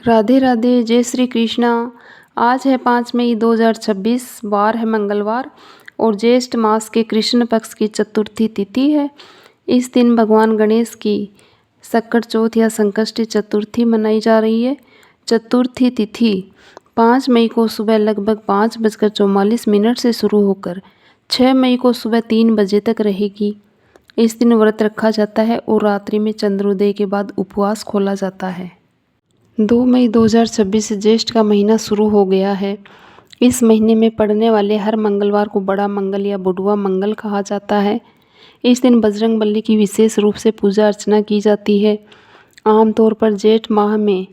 राधे राधे, जय श्री कृष्णा। आज है 5 मई 2026, वार है मंगलवार और ज्येष्ठ मास के कृष्ण पक्ष की चतुर्थी तिथि है। इस दिन भगवान गणेश की संकट चौथ या संकष्टी चतुर्थी मनाई जा रही है। चतुर्थी तिथि 5 मई को सुबह लगभग 5:44 से शुरू होकर 6 मई को सुबह 3 बजे तक रहेगी। इस दिन व्रत रखा जाता है और रात्रि में चंद्रोदय के बाद उपवास खोला जाता है। 2 मई 2026 से ज्येष्ठ का महीना शुरू हो गया है। इस महीने में पड़ने वाले हर मंगलवार को बड़ा मंगल या बुढ़वा मंगल कहा जाता है। इस दिन बजरंगबली की विशेष रूप से पूजा अर्चना की जाती है। आमतौर पर जेठ माह में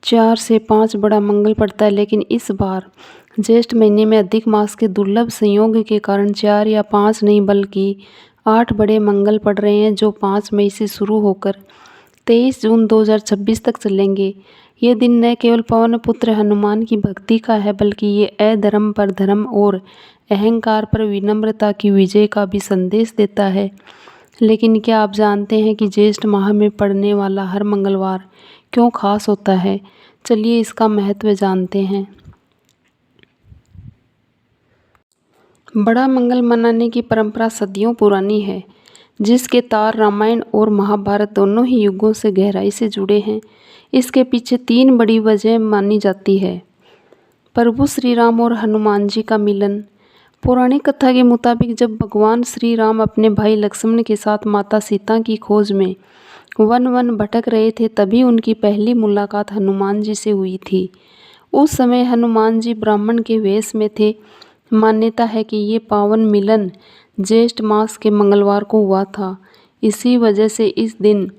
4 से 5 बड़ा मंगल पड़ता है, लेकिन इस बार ज्येष्ठ महीने में अधिक मास के दुर्लभ संयोग के कारण 4 या 5 नहीं बल्कि 8 बड़े मंगल पड़ रहे हैं, जो 5 मई से शुरू होकर 23 जून 2026 तक चलेंगे। ये दिन न केवल पवन पुत्र हनुमान की भक्ति का है, बल्कि ये अधर्म पर धर्म और अहंकार पर विनम्रता की विजय का भी संदेश देता है। लेकिन क्या आप जानते हैं कि ज्येष्ठ माह में पड़ने वाला हर मंगलवार क्यों खास होता है? चलिए इसका महत्व जानते हैं। बड़ा मंगल मनाने की परंपरा सदियों पुरानी है, जिसके तार रामायण और महाभारत दोनों ही युगों से गहराई से जुड़े हैं। इसके पीछे 3 बड़ी वजह मानी जाती है। प्रभु श्री राम और हनुमान जी का मिलन। पौराणिक कथा के मुताबिक जब भगवान श्री राम अपने भाई लक्ष्मण के साथ माता सीता की खोज में वन वन भटक रहे थे, तभी उनकी पहली मुलाकात हनुमान जी से हुई थी। उस समय हनुमान जी ब्राह्मण के वेश में थे। मान्यता है कि ये पावन मिलन ज्येष्ठ मास के मंगलवार को हुआ था। इसी वजह से इस दिन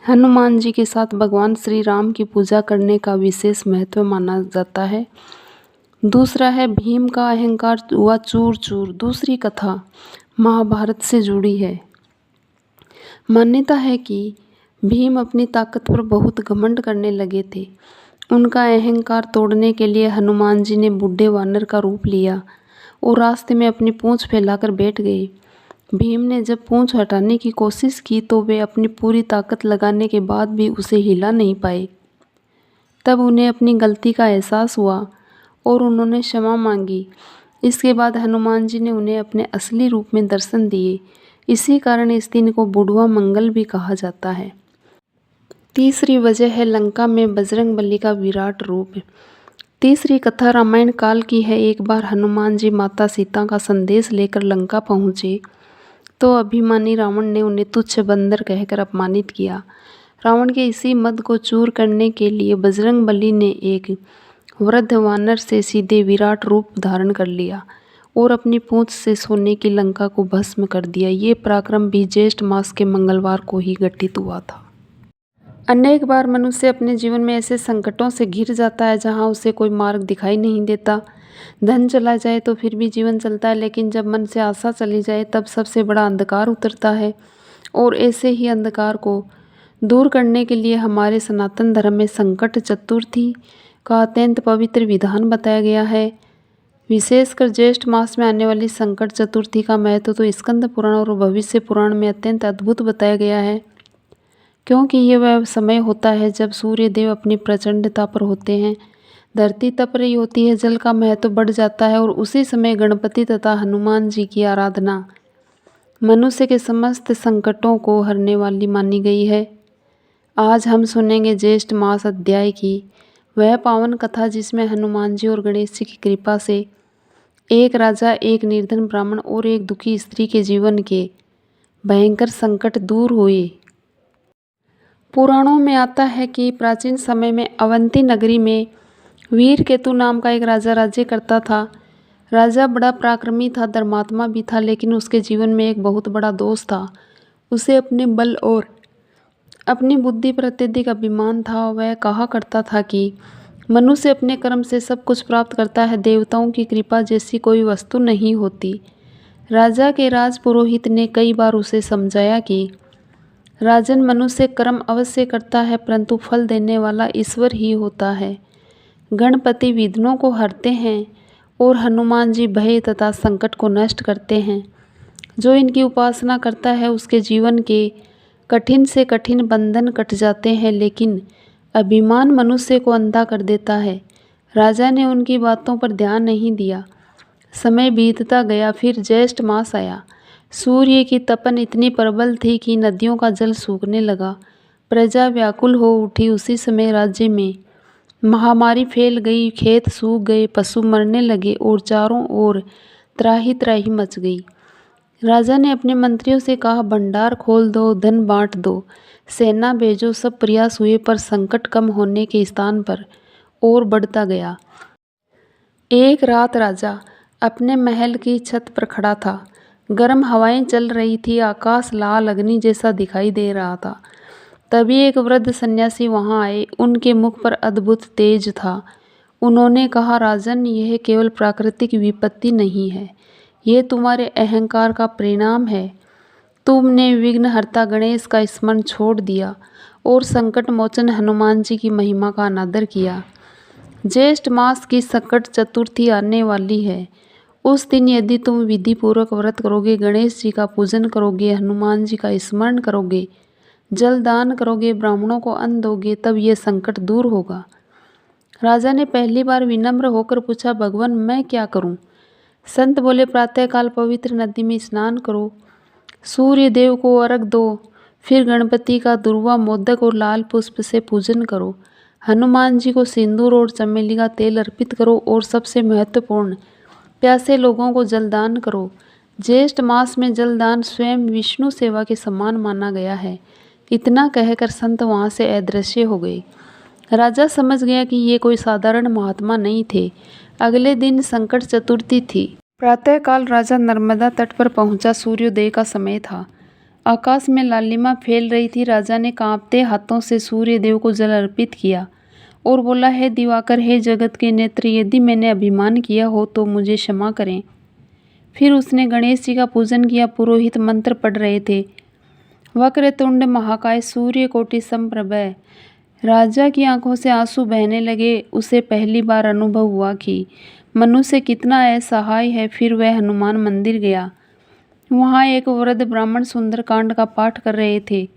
हनुमान जी के साथ भगवान श्री राम की पूजा करने का विशेष महत्व माना जाता है। दूसरा है भीम का अहंकार हुआ चूर चूर। दूसरी कथा महाभारत से जुड़ी है। मान्यता है कि भीम अपनी ताकत पर बहुत घमंड करने लगे थे। उनका अहंकार तोड़ने के लिए हनुमान जी ने बूढ़े वानर का रूप लिया और रास्ते में अपनी पूंछ फैलाकर बैठ गए। भीम ने जब पूंछ हटाने की कोशिश की तो वे अपनी पूरी ताकत लगाने के बाद भी उसे हिला नहीं पाए। तब उन्हें अपनी गलती का एहसास हुआ और उन्होंने क्षमा मांगी। इसके बाद हनुमान जी ने उन्हें अपने असली रूप में दर्शन दिए। इसी कारण इस दिन को बुढ़वा मंगल भी कहा जाता है। तीसरी वजह है लंका में बजरंगबली का विराट रूप। तीसरी कथा रामायण काल की है। एक बार हनुमान जी माता सीता का संदेश लेकर लंका पहुँचे तो अभिमानी रावण ने उन्हें तुच्छ बंदर कहकर अपमानित किया। रावण के इसी मद को चूर करने के लिए बजरंगबली ने एक वृद्ध वानर से सीधे विराट रूप धारण कर लिया और अपनी पूंछ से सोने की लंका को भस्म कर दिया। ये पराक्रम भी ज्येष्ठ मास के मंगलवार को ही घटित हुआ था। अनेक बार मनुष्य अपने जीवन में ऐसे संकटों से घिर जाता है जहां उसे कोई मार्ग दिखाई नहीं देता। धन चला जाए तो फिर भी जीवन चलता है, लेकिन जब मन से आशा चली जाए तब सबसे बड़ा अंधकार उतरता है। और ऐसे ही अंधकार को दूर करने के लिए हमारे सनातन धर्म में संकट चतुर्थी का अत्यंत पवित्र विधान बताया गया है। विशेषकर ज्येष्ठ मास में आने वाली संकट चतुर्थी का महत्व तो स्कंद पुराण और भविष्य पुराण में अत्यंत अद्भुत बताया गया है, क्योंकि ये वह समय होता है जब सूर्य देव अपनी प्रचंडता पर होते हैं, धरती तप रही होती है, जल का महत्व बढ़ जाता है और उसी समय गणपति तथा हनुमान जी की आराधना मनुष्य के समस्त संकटों को हरने वाली मानी गई है। आज हम सुनेंगे ज्येष्ठ मास अध्याय की वह पावन कथा जिसमें हनुमान जी और गणेश जी की कृपा से एक राजा, एक निर्धन ब्राह्मण और एक दुखी स्त्री के जीवन के भयंकर संकट दूर हुए। पुराणों में आता है कि प्राचीन समय में अवंती नगरी में वीरकेतु नाम का एक राजा राज्य करता था। राजा बड़ा पराक्रमी था, धर्मात्मा भी था, लेकिन उसके जीवन में एक बहुत बड़ा दोष था। उसे अपने बल और अपनी बुद्धि पर अत्यधिक अभिमान था। वह कहा करता था कि मनुष्य अपने कर्म से सब कुछ प्राप्त करता है, देवताओं की कृपा जैसी कोई वस्तु नहीं होती। राजा के राजपुरोहित ने कई बार उसे समझाया कि राजन, मनुष्य कर्म अवश्य करता है, परंतु फल देने वाला ईश्वर ही होता है। गणपति विघ्नों को हरते हैं और हनुमान जी भय तथा संकट को नष्ट करते हैं। जो इनकी उपासना करता है उसके जीवन के कठिन से कठिन बंधन कट जाते हैं, लेकिन अभिमान मनुष्य को अंधा कर देता है। राजा ने उनकी बातों पर ध्यान नहीं दिया। समय बीतता गया, फिर ज्येष्ठ मास आया। सूर्य की तपन इतनी प्रबल थी कि नदियों का जल सूखने लगा। प्रजा व्याकुल हो उठी। उसी समय राज्य में महामारी फैल गई, खेत सूख गए, पशु मरने लगे और चारों ओर त्राही त्राही मच गई। राजा ने अपने मंत्रियों से कहा, भंडार खोल दो, धन बांट दो, सेना भेजो। सब प्रयास हुए पर संकट कम होने के स्थान पर और बढ़ता गया। एक रात राजा अपने महल की छत पर खड़ा था। गर्म हवाएं चल रही थी, आकाश लाल अग्नि जैसा दिखाई दे रहा था। तभी एक वृद्ध सन्यासी वहां आए। उनके मुख पर अद्भुत तेज था। उन्होंने कहा, राजन, यह केवल प्राकृतिक विपत्ति नहीं है, यह तुम्हारे अहंकार का परिणाम है। तुमने विघ्नहर्ता गणेश का स्मरण छोड़ दिया और संकट मोचन हनुमान जी की महिमा का अनादर किया। ज्येष्ठ मास की संकट चतुर्थी आने वाली है। उस दिन यदि तुम विधि पूर्वक व्रत करोगे, गणेश जी का पूजन करोगे, हनुमान जी का स्मरण करोगे, जल दान करोगे, ब्राह्मणों को अन्न दोगे, तब ये संकट दूर होगा। राजा ने पहली बार विनम्र होकर पूछा, भगवान, मैं क्या करूं? संत बोले, प्रातःकाल पवित्र नदी में स्नान करो, सूर्य देव को अर्घ दो, फिर गणपति का दुर्वा, मोदक और लाल पुष्प से पूजन करो, हनुमान जी को सिंदूर और चमेली का तेल अर्पित करो और सबसे महत्वपूर्ण, प्यासे लोगों को जलदान करो। ज्येष्ठ मास में जलदान स्वयं विष्णु सेवा के समान माना गया है। इतना कहकर संत वहां से अदृश्य हो गए। राजा समझ गया कि ये कोई साधारण महात्मा नहीं थे। अगले दिन संकट चतुर्थी थी। प्रातःकाल राजा नर्मदा तट पर पहुंचा। सूर्योदय का समय था। आकाश में लालिमा फैल रही थी। राजा ने कांपते हाथों से सूर्यदेव को जल अर्पित किया और बोला, हे दिवाकर, हे जगत के नेत्र, यदि मैंने अभिमान किया हो तो मुझे क्षमा करें। फिर उसने गणेश जी का पूजन किया। पुरोहित मंत्र पढ़ रहे थे। वक्रतुंड महाकाय, सूर्य कोटि समप्रभ। राजा की आंखों से आंसू बहने लगे। उसे पहली बार अनुभव हुआ कि मनुष्य कितना असहाय है। फिर वह हनुमान मंदिर गया। वहाँ एक वृद्ध ब्राह्मण सुंदरकांड का पाठ कर रहे थे।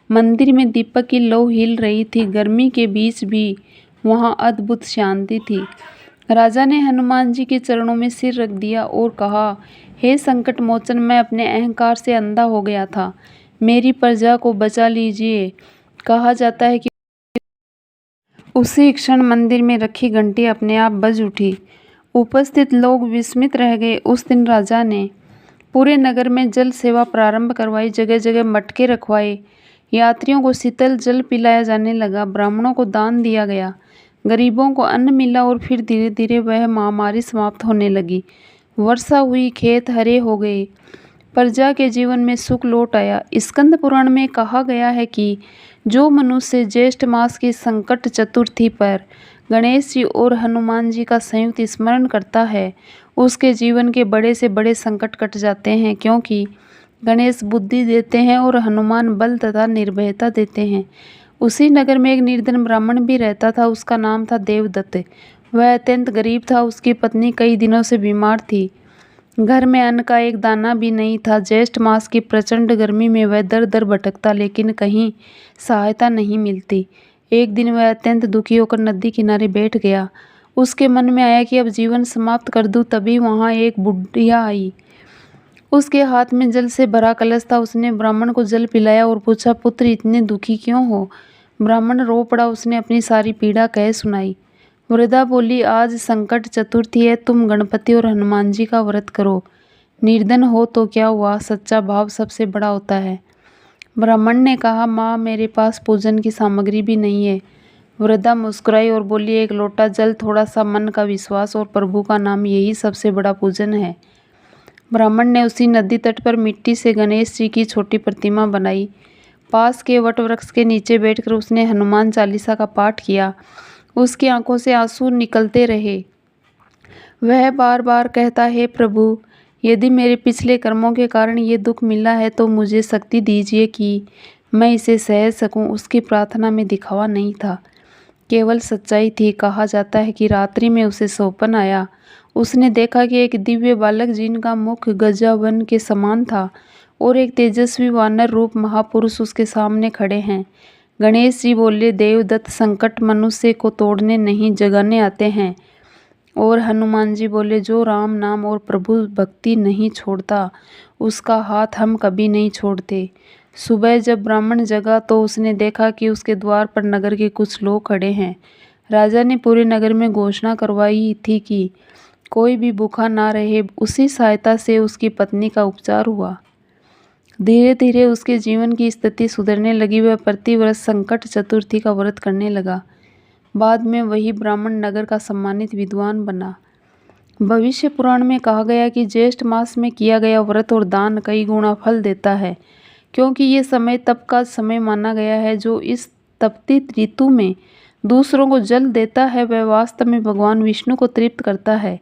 मंदिर में दीपक की लौ हिल रही थी। गर्मी के बीच भी वहाँ अद्भुत शांति थी। राजा ने हनुमान जी के चरणों में सिर रख दिया और कहा, हे संकट मोचन, मैं अपने अहंकार से अंधा हो गया था, मेरी प्रजा को बचा लीजिए। कहा जाता है कि उसी क्षण मंदिर में रखी घंटी अपने आप बज उठी। उपस्थित लोग विस्मित रह गए। उस दिन राजा ने पूरे नगर में जल सेवा प्रारंभ करवाई। जगह जगह मटके रखवाए। यात्रियों को शीतल जल पिलाया जाने लगा। ब्राह्मणों को दान दिया गया। गरीबों को अन्न मिला और फिर धीरे धीरे वह महामारी समाप्त होने लगी। वर्षा हुई, खेत हरे हो गए, प्रजा के जीवन में सुख लौट आया। स्कंद पुराण में कहा गया है कि जो मनुष्य ज्येष्ठ मास की संकट चतुर्थी पर गणेश जी और हनुमान जी का संयुक्त स्मरण करता है, उसके जीवन के बड़े से बड़े संकट कट जाते हैं, क्योंकि गणेश बुद्धि देते हैं और हनुमान बल तथा निर्भयता देते हैं। उसी नगर में एक निर्धन ब्राह्मण भी रहता था। उसका नाम था देवदत्त। वह अत्यंत गरीब था। उसकी पत्नी कई दिनों से बीमार थी। घर में अन्न का एक दाना भी नहीं था। ज्येष्ठ मास की प्रचंड गर्मी में वह दर दर भटकता, लेकिन कहीं सहायता नहीं मिलती। एक दिन वह अत्यंत दुखी होकर नदी किनारे बैठ गया। उसके मन में आया कि अब जीवन समाप्त कर दूं। तभी वहां एक बुढ़िया आई। उसके हाथ में जल से भरा कलश था। उसने ब्राह्मण को जल पिलाया और पूछा, पुत्र, इतने दुखी क्यों हो? ब्राह्मण रो पड़ा। उसने अपनी सारी पीड़ा कह सुनाई। वृद्धा बोली, आज संकट चतुर्थी है, तुम गणपति और हनुमान जी का व्रत करो। निर्धन हो तो क्या हुआ, सच्चा भाव सबसे बड़ा होता है। ब्राह्मण ने कहा, माँ, मेरे पास पूजन की सामग्री भी नहीं है। वृद्धा मुस्कुराई और बोली, एक लोटा जल, थोड़ा सा मन का विश्वास और प्रभु का नाम, यही सबसे बड़ा पूजन है। ब्राह्मण ने उसी नदी तट पर मिट्टी से गणेश जी की छोटी प्रतिमा बनाई। पास के वट वृक्ष के नीचे बैठकर उसने हनुमान चालीसा का पाठ किया। उसकी आंखों से आंसू निकलते रहे। वह बार बार कहता, हे प्रभु, यदि मेरे पिछले कर्मों के कारण ये दुख मिला है तो मुझे शक्ति दीजिए कि मैं इसे सह सकूं। उसकी प्रार्थना में दिखावा नहीं था, केवल सच्चाई थी। कहा जाता है कि रात्रि में उसे सौपन आया। उसने देखा कि एक दिव्य बालक, जिनका मुख गजावन के समान था, और एक तेजस्वी वानर रूप महापुरुष उसके सामने खड़े हैं। गणेश जी बोले, देवदत्त संकट मनुष्य को तोड़ने नहीं जगाने आते हैं। और हनुमान जी बोले, जो राम नाम और प्रभु भक्ति नहीं छोड़ता उसका हाथ हम कभी नहीं छोड़ते। सुबह जब ब्राह्मण जगा तो उसने देखा कि उसके द्वार पर नगर के कुछ लोग खड़े हैं। राजा ने पूरे नगर में घोषणा करवाई थी कि कोई भी भूखा ना रहे। उसी सहायता से उसकी पत्नी का उपचार हुआ। धीरे धीरे उसके जीवन की स्थिति सुधरने लगी। वह प्रतिवर्ष संकट चतुर्थी का व्रत करने लगा। बाद में वही ब्राह्मण नगर का सम्मानित विद्वान बना। भविष्य पुराण में कहा गया कि ज्येष्ठ मास में किया गया व्रत और दान कई गुना फल देता है, क्योंकि ये समय तप का समय माना गया है। जो इस तपती ऋतु में दूसरों को जल देता है वह वास्तव में भगवान विष्णु को तृप्त करता है।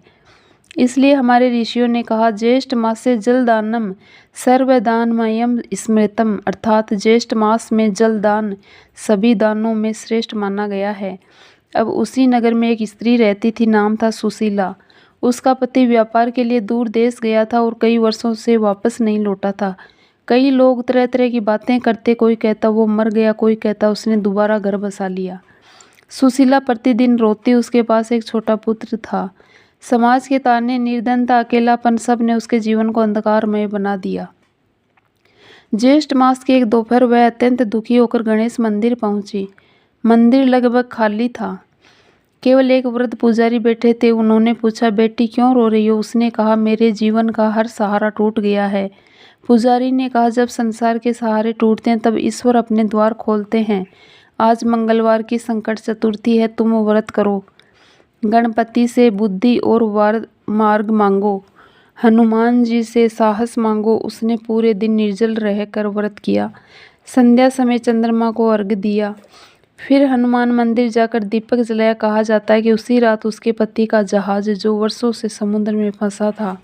इसलिए हमारे ऋषियों ने कहा, ज्येष्ठ मास से जल दानम सर्वदानमयम स्मृतम, अर्थात ज्येष्ठ मास में जल दान सभी दानों में श्रेष्ठ माना गया है। अब उसी नगर में एक स्त्री रहती थी, नाम था सुशीला। उसका पति व्यापार के लिए दूर देश गया था और कई वर्षों से वापस नहीं लौटा था। कई लोग तरह तरह की बातें करते, कोई कहता वो मर गया, कोई कहता उसने दोबारा घर बसा लिया। सुशीला प्रतिदिन रोती। उसके पास एक छोटा पुत्र था। समाज के ताने, निर्धनता, अकेलापन, सब ने उसके जीवन को अंधकारमय बना दिया। ज्येष्ठ मास के एक दोपहर वह अत्यंत दुखी होकर गणेश मंदिर पहुंची। मंदिर लगभग खाली था। केवल एक वृद्ध पुजारी बैठे थे। उन्होंने पूछा, बेटी क्यों रो रही हो? उसने कहा, मेरे जीवन का हर सहारा टूट गया है। पुजारी ने कहा, जब संसार के सहारे टूटते हैं तब ईश्वर अपने द्वार खोलते हैं। आज मंगलवार की संकट चतुर्थी है, तुम व्रत करो। गणपति से बुद्धि और मार्ग मांगो। हनुमान जी से साहस मांगो। उसने पूरे दिन निर्जल रहकर व्रत किया। संध्या समय चंद्रमा को अर्घ्य दिया। फिर हनुमान मंदिर जाकर दीपक जलाया। कहा जाता है कि उसी रात उसके पति का जहाज, जो वर्षों से समुद्र में फंसा था,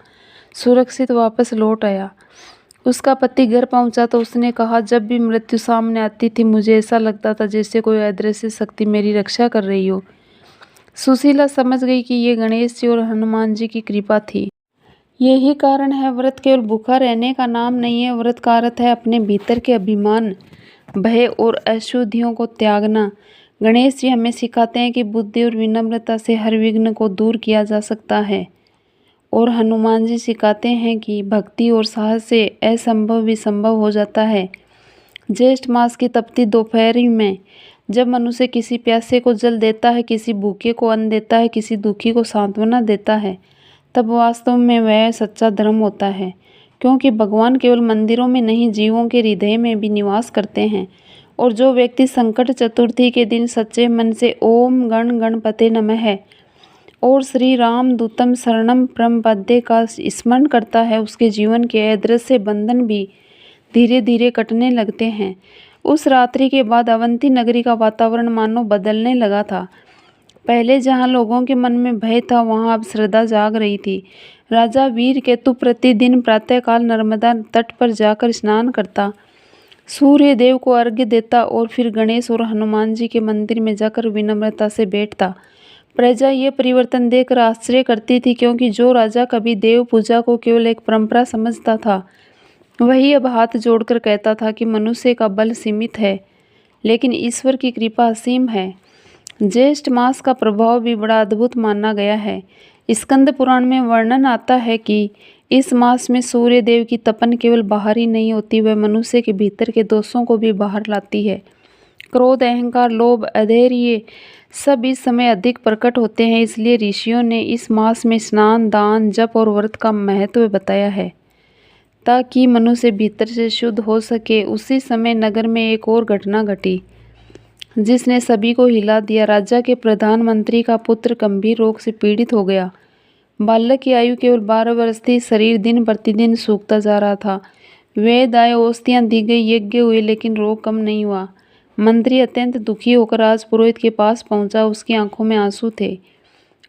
सुरक्षित वापस लौट आया। उसका पति घर पहुंचा तो उसने कहा, जब भी मृत्यु सामने आती थी मुझे ऐसा लगता था जैसे कोई अदृश्य शक्ति मेरी रक्षा कर रही हो। सुशीला समझ गई कि ये गणेश जी और हनुमान जी की कृपा थी। यही कारण है व्रत केवल भूखा रहने का नाम नहीं है। व्रत का अर्थ है अपने भीतर के अभिमान, भय और अशुद्धियों को त्यागना। गणेश जी हमें सिखाते हैं कि बुद्धि और विनम्रता से हर विघ्न को दूर किया जा सकता है। और हनुमान जी सिखाते हैं कि भक्ति और साहस से असंभव भी संभव हो जाता है। ज्येष्ठ मास की तपती दोपहरी में जब मनुष्य किसी प्यासे को जल देता है, किसी भूखे को अन्न देता है, किसी दुखी को सांत्वना देता है, तब वास्तव में वह सच्चा धर्म होता है। क्योंकि भगवान केवल मंदिरों में नहीं, जीवों के हृदय में भी निवास करते हैं। और जो व्यक्ति संकट चतुर्थी के दिन सच्चे मन से ओम गण गणपते नमः और श्री राम दूतम शरणम प्रपद्ये का स्मरण करता है, उसके जीवन के अदृश्य बंधन भी धीरे धीरे कटने लगते हैं। उस रात्रि के बाद अवंती नगरी का वातावरण मानो बदलने लगा था। पहले जहां लोगों के मन में भय था, वहां अब श्रद्धा जाग रही थी। राजा वीर केतु प्रतिदिन प्रातःकाल नर्मदा तट पर जाकर स्नान करता, सूर्य देव को अर्घ्य देता और फिर गणेश और हनुमान जी के मंदिर में जाकर विनम्रता से बैठता। प्रजा ये परिवर्तन देखकर आश्चर्य करती थी, क्योंकि जो राजा कभी देव पूजा को केवल एक परंपरा समझता था, वही अब हाथ जोड़कर कहता था कि मनुष्य का बल सीमित है, लेकिन ईश्वर की कृपा असीम है। ज्येष्ठ मास का प्रभाव भी बड़ा अद्भुत माना गया है। स्कंद पुराण में वर्णन आता है कि इस मास में सूर्य देव की तपन केवल बाहर ही नहीं होती, वह मनुष्य के भीतर के दोषों को भी बाहर लाती है। क्रोध, अहंकार, लोभ, अधैर्य सब इस समय अधिक प्रकट होते हैं। इसलिए ऋषियों ने इस मास में स्नान, दान, जप और व्रत का महत्व बताया है, ताकि मनुष्य भीतर से शुद्ध हो सके। उसी समय नगर में एक और घटना घटी जिसने सभी को हिला दिया। राजा के प्रधानमंत्री का पुत्र गंभीर रोग से पीड़ित हो गया। बालक की आयु केवल 12 वर्ष थी। शरीर दिन प्रतिदिन सूखता जा रहा था। वेद आए, औषधियाँ दी गई, यज्ञ हुए, लेकिन रोग कम नहीं हुआ। मंत्री अत्यंत दुखी होकर राजपुरोहित के पास पहुंचा। उसकी आंखों में आंसू थे।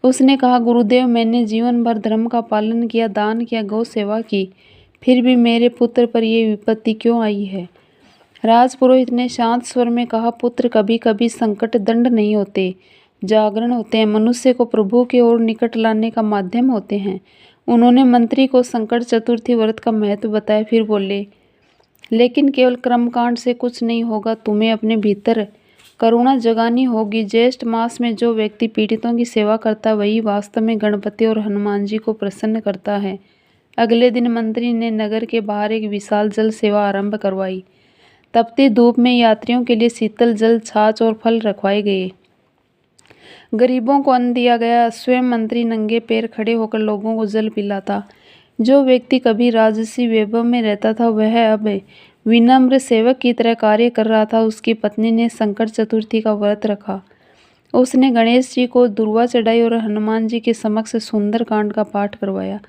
उसने कहा, गुरुदेव, मैंने जीवन भर धर्म का पालन किया, दान किया, गौ सेवा की, फिर भी मेरे पुत्र पर यह विपत्ति क्यों आई है? राजपुरोहित ने शांत स्वर में कहा, पुत्र, कभी कभी संकट दंड नहीं होते, जागरण होते हैं, मनुष्य को प्रभु के ओर निकट लाने का माध्यम होते हैं। उन्होंने मंत्री को संकट चतुर्थी व्रत का महत्व बताया। फिर बोले, लेकिन केवल कर्मकांड से कुछ नहीं होगा, तुम्हें अपने भीतर करुणा जगानी होगी। ज्येष्ठ मास में जो व्यक्ति पीड़ितों की सेवा करता है वही वास्तव में गणपति और हनुमान जी को प्रसन्न करता है। अगले दिन मंत्री ने नगर के बाहर एक विशाल जल सेवा आरंभ करवाई। तपती धूप में यात्रियों के लिए शीतल जल, छाछ और फल रखवाए गए। गरीबों को अन्न दिया गया। स्वयं मंत्री नंगे पैर खड़े होकर लोगों को जल पिलाता। जो व्यक्ति कभी राजसी वैभव में रहता था वह अब विनम्र सेवक की तरह कार्य कर रहा था। उसकी पत्नी ने संकट चतुर्थी का व्रत रखा। उसने गणेश जी को दुर्वा चढ़ाई और हनुमान जी के समक्ष सुंदर कांड का पाठ करवाया।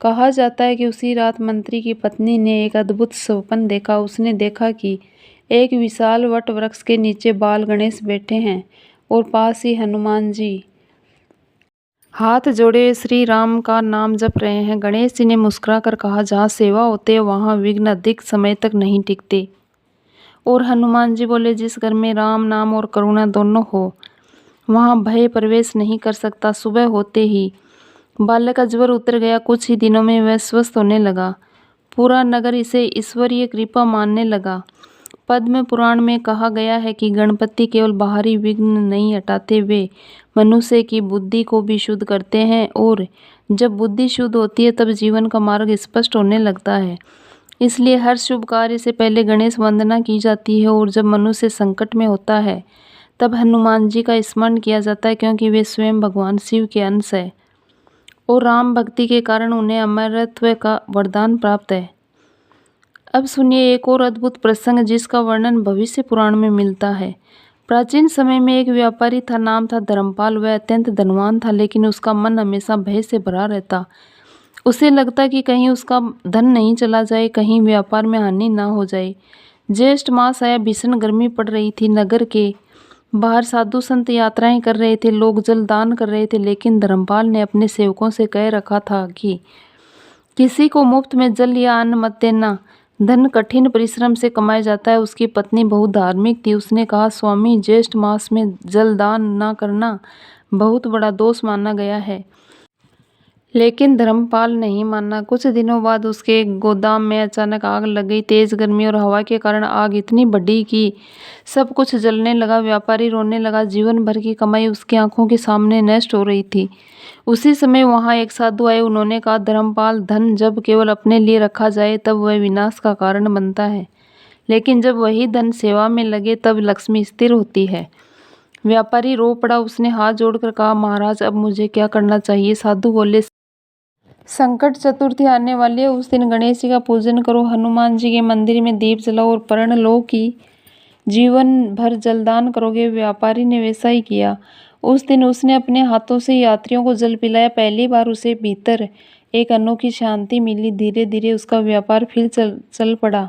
कहा जाता है कि उसी रात मंत्री की पत्नी ने एक अद्भुत स्वप्न देखा। उसने देखा कि एक विशाल वट वृक्ष के नीचे बाल गणेश बैठे हैं और पास ही हनुमान जी हाथ जोड़े श्री राम का नाम जप रहे हैं। गणेश जी ने मुस्कुराकर कहा, जहाँ सेवा होती है वहाँ विघ्न अधिक समय तक नहीं टिकते। और हनुमान जी बोले, जिस घर में राम नाम और करुणा दोनों हो वहाँ भय प्रवेश नहीं कर सकता। सुबह होते ही बालक का ज्वर उतर गया। कुछ ही दिनों में वह स्वस्थ होने लगा। पूरा नगर इसे ईश्वरीय कृपा मानने लगा। पद्म पुराण में कहा गया है कि गणपति केवल बाहरी विघ्न नहीं हटाते, वे मनुष्य की बुद्धि को भी शुद्ध करते हैं। और जब बुद्धि शुद्ध होती है तब जीवन का मार्ग स्पष्ट होने लगता है। इसलिए हर शुभ कार्य से पहले गणेश वंदना की जाती है। और जब मनुष्य संकट में होता है तब हनुमान जी का स्मरण किया जाता है, क्योंकि वे स्वयं भगवान शिव के अंश है और राम भक्ति के कारण उन्हें अमरत्व का वरदान प्राप्त है। अब सुनिए एक और अद्भुत प्रसंग जिसका वर्णन भविष्य पुराण में मिलता है। प्राचीन समय में एक व्यापारी था, नाम था धर्मपाल। वह अत्यंत धनवान था, लेकिन उसका मन हमेशा भय से भरा रहता। उसे लगता कि कहीं उसका धन नहीं चला जाए, कहीं व्यापार में हानि ना हो जाए। ज्येष्ठ मास आया, भीषण गर्मी पड़ रही थी। नगर के बाहर साधु संत यात्राएं कर रहे थे, लोग जल दान कर रहे थे। लेकिन धर्मपाल ने अपने सेवकों से कह रखा था कि किसी को मुफ्त में जल या अन्न मत देना, धन कठिन परिश्रम से कमाया जाता है। उसकी पत्नी बहुत धार्मिक थी। उसने कहा, स्वामी, ज्येष्ठ मास में जल दान ना करना बहुत बड़ा दोष माना गया है। लेकिन धर्मपाल नहीं माना। कुछ दिनों बाद उसके गोदाम में अचानक आग लग गई। तेज गर्मी और हवा के कारण आग इतनी बढ़ी कि सब कुछ जलने लगा। व्यापारी रोने लगा। जीवन भर की कमाई उसकी आंखों के सामने नष्ट हो रही थी। उसी समय वहां एक साधु आए। उन्होंने कहा, धर्मपाल, धन जब केवल अपने लिए रखा जाए तब वह विनाश का कारण बनता है, लेकिन जब वही धन सेवा में लगे तब लक्ष्मी स्थिर होती है। व्यापारी रो पड़ा। उसने हाथ जोड़कर कहा, महाराज, अब मुझे क्या करना चाहिए? साधु बोले, संकट चतुर्थी आने वाली है। उस दिन गणेश जी का पूजन करो, हनुमान जी के मंदिर में दीप जलाओ और प्रण लो कि जीवन भर जलदान करोगे। व्यापारी ने वैसा ही किया। उस दिन उसने अपने हाथों से यात्रियों को जल पिलाया। पहली बार उसे भीतर एक अनोखी शांति मिली। धीरे धीरे उसका व्यापार फिर चल पड़ा,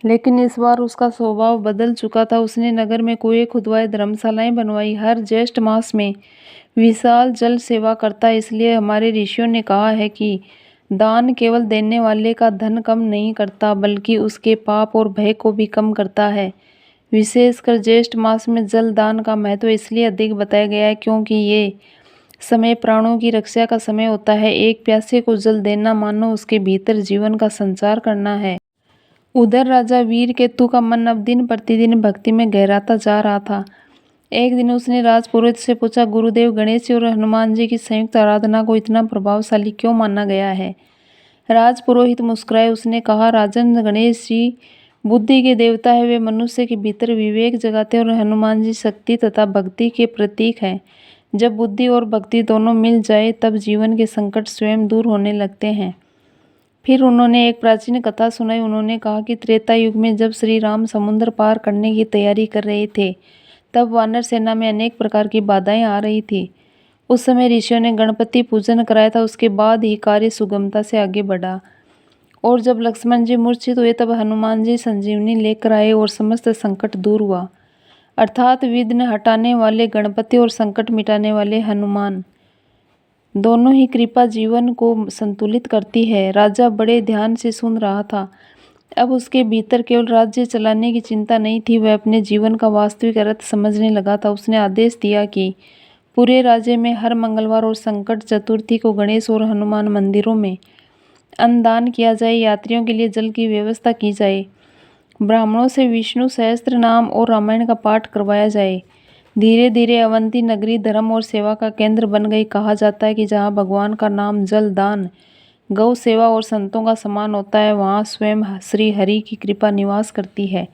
लेकिन इस बार उसका स्वभाव बदल चुका था। उसने नगर में कुएं खुदवाए, धर्मशालाएं बनवाई, हर ज्येष्ठ मास में विशाल जल सेवा करता। इसलिए हमारे ऋषियों ने कहा है कि दान केवल देने वाले का धन कम नहीं करता, बल्कि उसके पाप और भय को भी कम करता है। विशेषकर ज्येष्ठ मास में जल दान का महत्व इसलिए अधिक बताया गया है क्योंकि ये समय प्राणों की रक्षा का समय होता है। एक प्यासे को जल देना मानो उसके भीतर जीवन का संचार करना है। उधर राजा वीरकेतु का मन अब दिन प्रतिदिन भक्ति में गहराता जा रहा था। एक दिन उसने राजपुरोहित से पूछा, गुरुदेव, गणेश जी और हनुमान जी की संयुक्त आराधना को इतना प्रभावशाली क्यों माना गया है? राजपुरोहित मुस्कुराए। उसने कहा, राजन, गणेश जी बुद्धि के देवता है। वे मनुष्य के भीतर विवेक जगाते हैं और हनुमान जी शक्ति तथा भक्ति के प्रतीक हैं। जब बुद्धि और भक्ति दोनों मिल जाए तब जीवन के संकट स्वयं दूर होने लगते हैं। फिर उन्होंने एक प्राचीन कथा सुनाई। उन्होंने कहा कि त्रेता युग में जब श्री राम समुद्र पार करने की तैयारी कर रहे थे तब वानर सेना में अनेक प्रकार की बाधाएं आ रही थी। उस समय ऋषियों ने गणपति पूजन कराया था। उसके बाद ही कार्य सुगमता से आगे बढ़ा। और जब लक्ष्मण जी मूर्छित हुए तब हनुमान जी संजीवनी लेकर आए और समस्त संकट दूर हुआ। अर्थात विघ्न हटाने वाले गणपति और संकट मिटाने वाले हनुमान दोनों ही कृपा जीवन को संतुलित करती है। राजा बड़े ध्यान से सुन रहा था। अब उसके भीतर केवल राज्य चलाने की चिंता नहीं थी, वह अपने जीवन का वास्तविक अर्थ समझने लगा था। उसने आदेश दिया कि पूरे राज्य में हर मंगलवार और संकट चतुर्थी को गणेश और हनुमान मंदिरों में अन्नदान किया जाए, यात्रियों के लिए जल की व्यवस्था की जाए, ब्राह्मणों से विष्णु सहस्त्र नाम और रामायण का पाठ करवाया जाए। धीरे धीरे अवंती नगरी धर्म और सेवा का केंद्र बन गई। कहा जाता है कि जहाँ भगवान का नाम, जल दान, गौ सेवा और संतों का सम्मान होता है, वहाँ स्वयं श्री हरि की कृपा निवास करती है।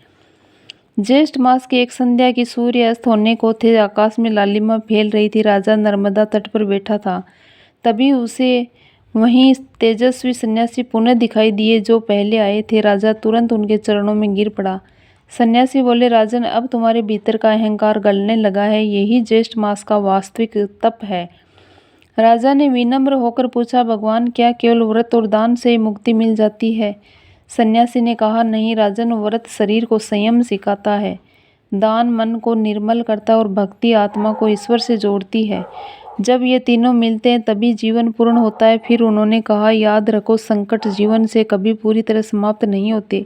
ज्येष्ठ मास की एक संध्या की सूर्य अस्त होने को थे, आकाश में लालिमा फैल रही थी। राजा नर्मदा तट पर बैठा था, तभी उसे वहीं तेजस्वी सन्यासी पुनः दिखाई दिए जो पहले आए थे। राजा तुरंत उनके चरणों में गिर पड़ा। सन्यासी बोले, राजन, अब तुम्हारे भीतर का अहंकार गलने लगा है, यही ज्येष्ठ मास का वास्तविक तप है। राजा ने विनम्र होकर पूछा, भगवान, क्या केवल व्रत और दान से ही मुक्ति मिल जाती है? सन्यासी ने कहा, नहीं राजन, व्रत शरीर को संयम सिखाता है, दान मन को निर्मल करता है और भक्ति आत्मा को ईश्वर से जोड़ती है। जब ये तीनों मिलते हैं तभी जीवन पूर्ण होता है। फिर उन्होंने कहा, याद रखो, संकट जीवन से कभी पूरी तरह समाप्त नहीं होते,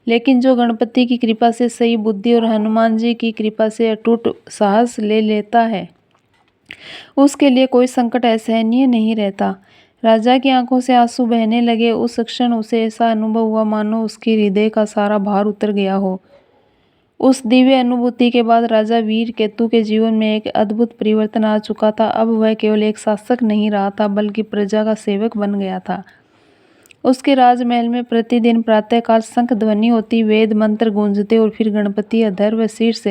लेकिन जो गणपति की कृपा से सही बुद्धि और हनुमान जी की कृपा से अटूट साहस ले लेता है, उसके लिए कोई संकट असहनीय नहीं रहता। राजा की आंखों से आंसू बहने लगे। उस क्षण उसे ऐसा अनुभव हुआ मानो उसके हृदय का सारा भार उतर गया हो। उस दिव्य अनुभूति के बाद राजा वीर केतु के जीवन में एक अद्भुत परिवर्तन आ चुका था। अब वह केवल एक शासक नहीं रहा था, बल्कि प्रजा का सेवक बन गया था। उसके राजमहल में प्रतिदिन प्रातःकाल शंख ध्वनि होती, वेद मंत्र गूंजते और फिर गणपति अथर्व शीर्ष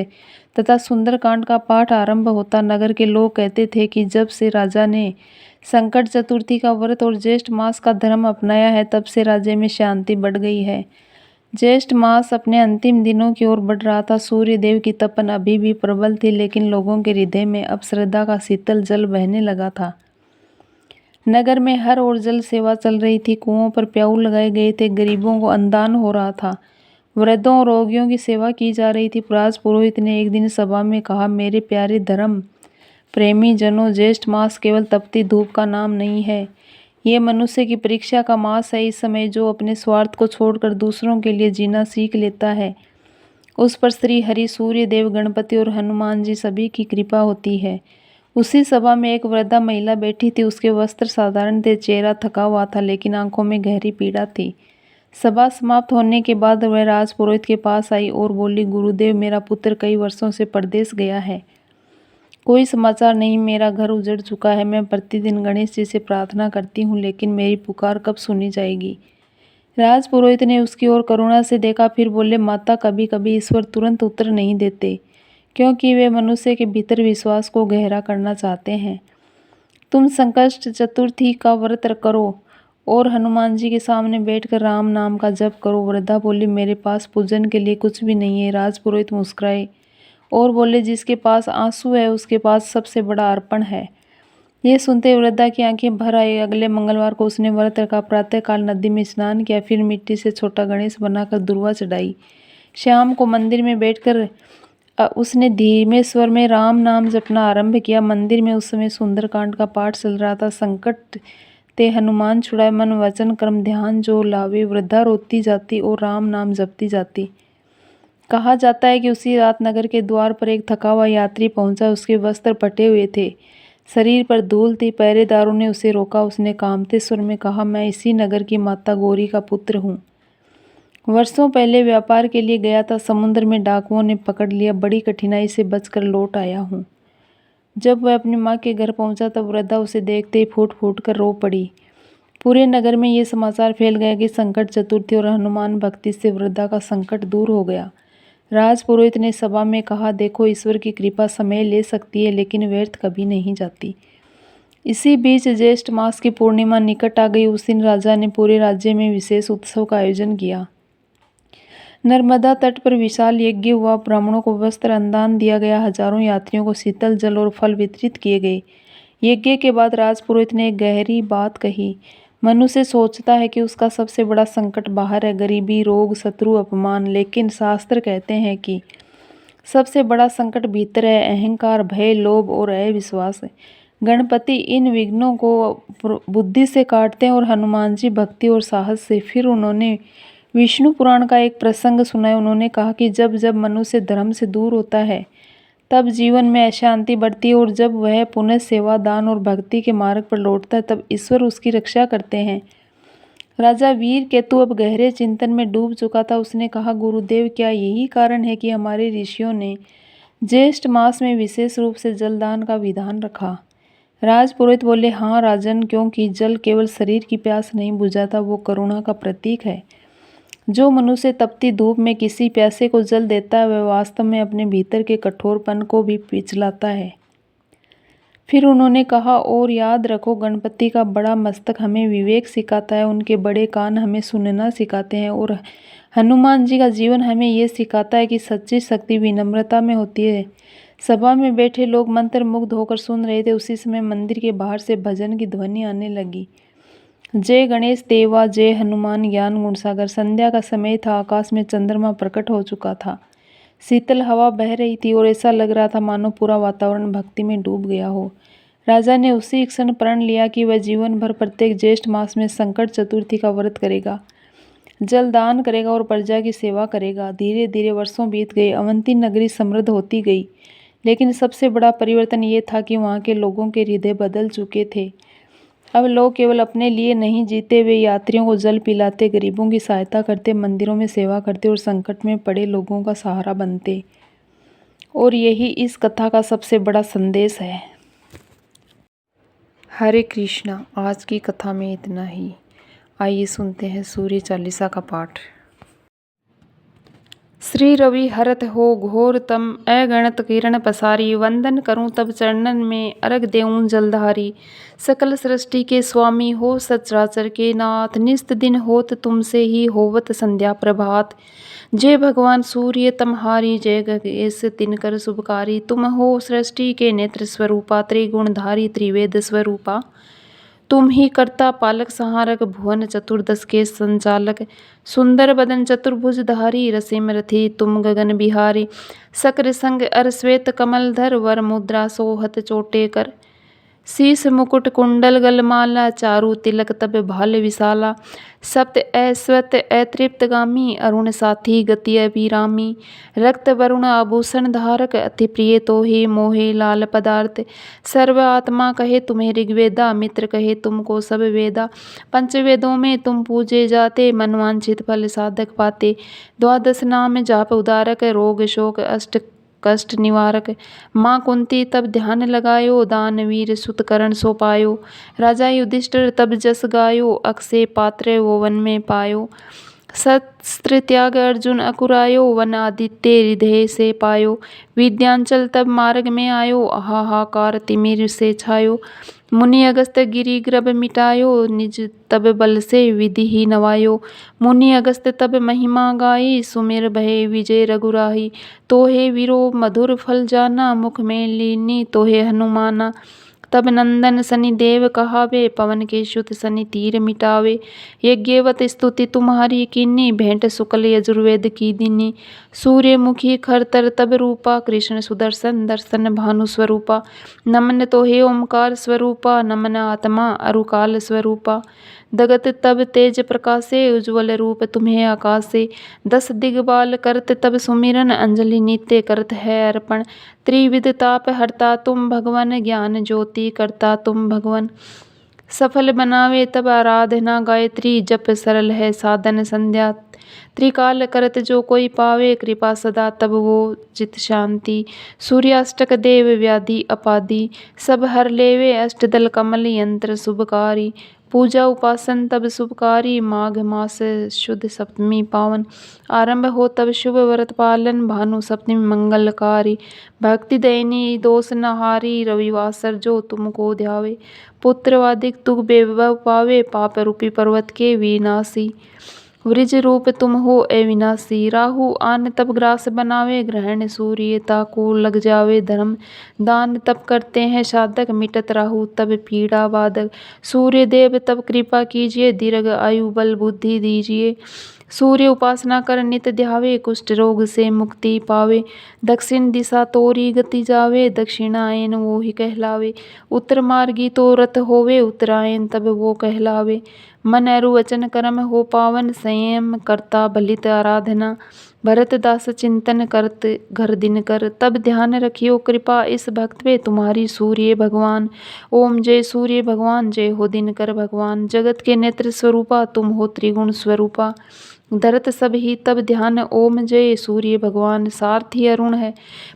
तथा सुंदरकांड का पाठ आरंभ होता। नगर के लोग कहते थे कि जब से राजा ने संकट चतुर्थी का व्रत और ज्येष्ठ मास का धर्म अपनाया है, तब से राज्य में शांति बढ़ गई है। ज्येष्ठ मास अपने अंतिम दिनों की ओर बढ़ रहा था। सूर्य देव की तपन अभी भी प्रबल थी, लेकिन लोगों के हृदय में अब श्रद्धा का शीतल जल बहने लगा था। नगर में हर ओर जल सेवा चल रही थी, कुओं पर प्याऊ लगाए गए थे, गरीबों को अन्नदान हो रहा था, वृद्धों और रोगियों की सेवा की जा रही थी। राज पुरोहित ने एक दिन सभा में कहा, मेरे प्यारे धर्म प्रेमी जनों, ज्येष्ठ मास केवल तपती धूप का नाम नहीं है, ये मनुष्य की परीक्षा का मास है। इस समय जो अपने स्वार्थ को छोड़कर दूसरों के लिए जीना सीख लेता है, उस पर श्री हरि, सूर्य देव, गणपति और हनुमान जी सभी की कृपा होती है। उसी सभा में एक वृद्धा महिला बैठी थी। उसके वस्त्र साधारण थे, चेहरा थका हुआ था, लेकिन आंखों में गहरी पीड़ा थी। सभा समाप्त होने के बाद वह राजपुरोहित के पास आई और बोली, गुरुदेव, मेरा पुत्र कई वर्षों से परदेश गया है, कोई समाचार नहीं, मेरा घर उजड़ चुका है। मैं प्रतिदिन गणेश जी से प्रार्थना करती हूँ, लेकिन मेरी पुकार कब सुनी जाएगी? राजपुरोहित ने उसकी ओर करुणा से देखा, फिर बोले, माता, कभी कभी ईश्वर तुरंत उत्तर नहीं देते, क्योंकि वे मनुष्य के भीतर विश्वास को गहरा करना चाहते हैं। तुम संकष्ट चतुर्थी का व्रत करो और हनुमान जी के सामने बैठकर राम नाम का जप करो। वृद्धा बोली, मेरे पास पूजन के लिए कुछ भी नहीं है। राजपुरोहित मुस्कुराए और बोले, जिसके पास आंसू है उसके पास सबसे बड़ा अर्पण है। ये सुनते वृद्धा की आंखें भर आई। अगले मंगलवार को उसने व्रत रखा, प्रातःकाल नदी में स्नान किया, फिर मिट्टी से छोटा गणेश बनाकर दुर्वा चढ़ाई। शाम को मंदिर में बैठकर उसने धीमे स्वर में राम नाम जपना आरंभ किया। मंदिर में उस समय सुंदरकांड का पाठ चल रहा था। संकट ते हनुमान छुड़ाए, मन वचन कर्म ध्यान जो लावे। वृद्धा रोती जाती और राम नाम जपती जाती। कहा जाता है कि उसी रात नगर के द्वार पर एक थका हुआ यात्री पहुंचा। उसके वस्त्र फटे हुए थे, शरीर पर धूल थी। पहरेदारों ने उसे रोका। उसने कांपते स्वर में कहा, मैं इसी नगर की माता गौरी का पुत्र हूँ। वर्षों पहले व्यापार के लिए गया था, समुद्र में डाकुओं ने पकड़ लिया, बड़ी कठिनाई से बचकर लौट आया हूँ। जब वह अपनी माँ के घर पहुंचा तब वृद्धा उसे देखते ही फूट फूट कर रो पड़ी। पूरे नगर में ये समाचार फैल गया कि संकट चतुर्थी और हनुमान भक्ति से वृद्धा का संकट दूर हो गया। राजपुरोहित ने सभा में कहा, देखो, ईश्वर की कृपा समय ले सकती है, लेकिन व्यर्थ कभी नहीं जाती। इसी बीच ज्येष्ठ मास की पूर्णिमा निकट आ गई। उस दिन राजा ने पूरे राज्य में विशेष उत्सव का आयोजन किया। नर्मदा तट पर विशाल यज्ञ हुआ, ब्राह्मणों को वस्त्र अन्नदान दिया गया, हजारों यात्रियों को शीतल जल और फल वितरित किए गए। यज्ञ के बाद राजपुरोहित ने एक गहरी बात कही, मनुष्य सोचता है कि उसका सबसे बड़ा संकट बाहर है, गरीबी, रोग, शत्रु, अपमान, लेकिन शास्त्र कहते हैं कि सबसे बड़ा संकट भीतर है, अहंकार, भय, लोभ और अविश्वास। गणपति इन विघ्नों को बुद्धि से काटते हैं और हनुमान जी भक्ति और साहस से। फिर उन्होंने विष्णु पुराण का एक प्रसंग सुनाया। उन्होंने कहा कि जब जब मनुष्य धर्म से दूर होता है, तब जीवन में अशांति बढ़ती है, और जब वह पुनः सेवा, दान और भक्ति के मार्ग पर लौटता है, तब ईश्वर उसकी रक्षा करते हैं। राजा वीर केतु अब गहरे चिंतन में डूब चुका था। उसने कहा, गुरुदेव, क्या यही कारण है कि हमारे ऋषियों ने ज्येष्ठ मास में विशेष रूप से जलदान का विधान रखा? राजपुरोहित बोले, हाँ राजन, क्योंकि जल केवल शरीर की प्यास नहीं बुझाता, वो करुणा का प्रतीक है। जो मनुष्य तपती धूप में किसी प्यासे को जल देता है, वह वास्तव में अपने भीतर के कठोरपन को भी पिछलाता है। फिर उन्होंने कहा, और याद रखो, गणपति का बड़ा मस्तक हमें विवेक सिखाता है, उनके बड़े कान हमें सुनना सिखाते हैं, और हनुमान जी का जीवन हमें ये सिखाता है कि सच्ची शक्ति विनम्रता में होती है। सभा में बैठे लोग मंत्र मुग्ध होकर सुन रहे थे। उसी समय मंदिर के बाहर से भजन की ध्वनि आने लगी। जय गणेश देवा, जय हनुमान ज्ञान गुण सागर। संध्या का समय था। आकाश में चंद्रमा प्रकट हो चुका था। शीतल हवा बह रही थी और ऐसा लग रहा था मानो पूरा वातावरण भक्ति में डूब गया हो। राजा ने उसी क्षण प्रण लिया कि वह जीवन भर प्रत्येक ज्येष्ठ मास में संकट चतुर्थी का व्रत करेगा, जलदान करेगा और प्रजा की सेवा करेगा। धीरे धीरे वर्षों बीत गए। अवंती नगरी समृद्ध होती गई, लेकिन सबसे बड़ा परिवर्तन ये था कि वहाँ के लोगों के हृदय बदल चुके थे। अब लोग केवल अपने लिए नहीं जीते, वे यात्रियों को जल पिलाते, गरीबों की सहायता करते, मंदिरों में सेवा करते और संकट में पड़े लोगों का सहारा बनते। और यही इस कथा का सबसे बड़ा संदेश है। हरे कृष्णा। आज की कथा में इतना ही। आइए सुनते हैं सूर्य चालीसा का पाठ। श्री रवि हरत हो घोर तम, अगणत किरण पसारी। वंदन करूं तब चरणन में, अर्घ देऊं जलधारी। सकल सृष्टि के स्वामी हो, सचराचर के नाथ। निस्त दिन होत तुमसे ही, होवत संध्या प्रभात। जय भगवान सूर्य तमहारी, जय गणेश तिनकर शुभकारी। तुम हो सृष्टि के नेत्र स्वरूपा, त्रिगुणधारी त्रिवेद स्वरूपा। तुम ही कर्ता पालक संहारक, भुवन चतुर्दश के संचालक। सुंदर बदन चतुर्भुजधारी, रसिम रथी तुम गगन बिहारी। शक्र संग अर श्वेत कमलधर, वर मुद्रा सोहत चोटे कर। शीस मुकुट कुंडल गलमाला, चारु तिलक तब भाल विशाला। सप्त ऐश्वत अतृप्तगामी, अरुण साथी गति अभिरामी। रक्त वरुण आभूषण धारक, अति प्रिय तो हे मोहे लाल पदार्थ। सर्व आत्मा कहे तुम्हें ऋग्वेदा, मित्र कहे तुमको सब वेदा। पंचवेदों में तुम पूजे जाते, मनवांछित फल साधक पाते। द्वादश नाम जाप उदारक, रोग शोक अष्ट कष्ट निवारक। माँ कुंती तब ध्यान लगायो, दानवीर सुत करण सो पायो। राजा युधिष्ठिर तब जस गायो, अक्षय पात्र वो वन में पायो। शस्त्र त्याग अर्जुन अकुरायो, वन आदित्य हृदय से पायो। विद्यांचल तब मार्ग में आयो, हाहाकार तिमिर से छायो। मुनि अगस्त गिरि ग्रभ मिटायो, निज तब बल से विधि ही नवायो। मुनि अगस्त तब महिमा गाई, सुमिर भय विजय रघुराई। तोहे वीरो मधुर फल जाना, मुख में लीनी तोहे हनुमाना। तब नंदन शनि देव कहावे, पवन के सुत शनि तीर मिटावे। यज्ञवत स्तुति तुम्हारी कीनी, भेंट शुक्ल यजुर्वेद की दीनी। सूर्यमुखी खरतर तब रूपा, कृष्ण सुदर्शन दर्शन भानु स्वरूपा। नमन तोहे ओमकार स्वरूपा, नमन आत्मा अरुकाल स्वरूपा। दगत तब तेज प्रकाशे, उज्ज्वल रूप तुम्हें आकाशे। 10 दिग्बाल करत तब सुमिरन, अंजलि नित्य करत है अर्पण। त्रिविध ताप हरता तुम भगवन, ज्ञान ज्योति करता तुम भगवन। सफल बनावे तब आराधना गायत्री, जप सरल है साधन संध्या। त्रिकाल करत जो कोई पावे, कृपा सदा तब वो चित शांति। सूर्याष्टक देव व्याधि अपाधि, सब हर लेवे। अष्टदल कमल यंत्र शुभकारी। पूजा उपासन तब शुभकारी, माघ मास शुद्ध सप्तमी पावन। आरंभ हो तब शुभ व्रत पालन, भानु सप्तमी मंगलकारी। भक्ति दैनी दोष नहारी, रविवासर जो तुमको ध्यावे। पुत्रवादिक तुग वैभव पावे, पाप रूपी पर्वत के विनाशी। वृज रूप तुम हो अविनाशी, राहु आन तब ग्रास बनावे। ग्रहण सूर्य ताको लग जावे, धर्म दान तब करते हैं साधक। मिटत राहु तब पीड़ा बाधक, सूर्य देव तब कृपा कीजिए। दीर्घ आयु बल बुद्धि दीजिए। सूर्य उपासना कर नित ध्यावे, कुष्ठ रोग से मुक्ति पावे। दक्षिण दिशा तोरी गति जावे, दक्षिणायन वो ही कहलावे। उत्तर मार्गी तो रथ होवे, उत्तरायण तब वो कहलावे। मन अरु वचन कर्म हो पावन, संयम करता भलित आराधना। भरत दास चिंतन करत घर दिन कर, तब ध्यान रखियो कृपा इस भक्त पे तुम्हारी सूर्य भगवान। ओम जय सूर्य भगवान, जय हो दिनकर भगवान, जगत के नेत्र स्वरूपा तुम हो त्रिगुण स्वरूपा। धरत सब ही तब ध्यान, ओम जय सूर्य भगवान, सारथी अरुण है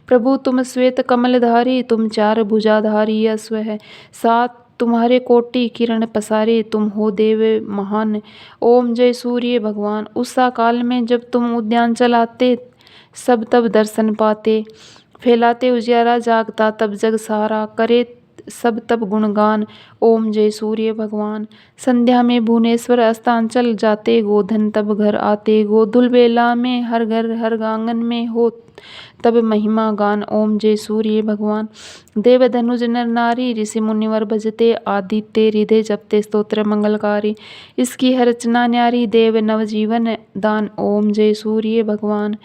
प्रभु तुम श्वेत कमलधारी, तुम चार भुजाधारी अश्व है, सात तुम्हारे कोटि किरण पसारे, तुम हो देव महान। ओम जय सूर्य भगवान, उषा काल में जब तुम उद्यान चलाते, सब तब दर्शन पाते, फैलाते उजियारा जागता तब जग सारा, करे सब तब गुणगान। ओम जय सूर्य भगवान, संध्या में भुवनेश्वर अस्तांचल जाते, गोधन तब घर आते, गोधुल बेला में हर घर हर आंगन में हो तब महिमा गान। ओम जय सूर्य भगवान, देव धनुज नर नारी, ऋषि मुनिवर भजते, आदित्य हृदय जपते स्तोत्र मंगलकारी, इसकी हर रचना न्यारी, देव नवजीवन दान। ओम जय सूर्य भगवान,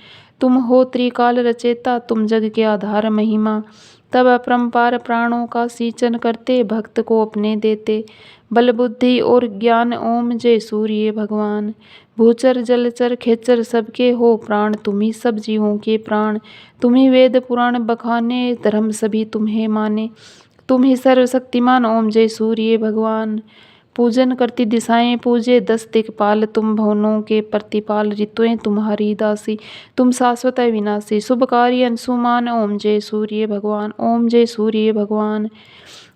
तुम हो त्रिकाल रचेता, तुम जग के आधार महिमा, तब अपरंपार प्राणों का सींचन करते, भक्त को अपने देते बल बुद्धि और ज्ञान। ओम जय सूर्य भगवान, भूचर जलचर खेचर सबके हो प्राण, तुम्ही सब जीवों के प्राण, तुम्ही वेद पुराण बखाने, धर्म सभी तुम्हें माने, तुम ही सर्वशक्तिमान। ओम जय सूर्य भगवान, पूजन करती दिशाएं पूजे, दस दिक्पाल तुम भवनों के प्रतिपाल, ऋतुएं तुम्हारी दासी, तुम शाश्वत विनाशी, शुभ कार्य अंशुमान। ओम जय सूर्य भगवान, ओम जय सूर्य भगवान,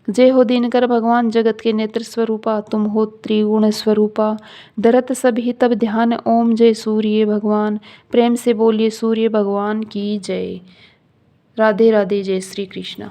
जय हो दिनकर भगवान, जगत के नेत्र स्वरूपा तुम हो त्रिगुण स्वरूपा। धरत सभी तब ध्यान, ओम जय सूर्य भगवान, प्रेम से बोलिए सूर्य भगवान की जय। राधे राधे, जय श्री कृष्ण।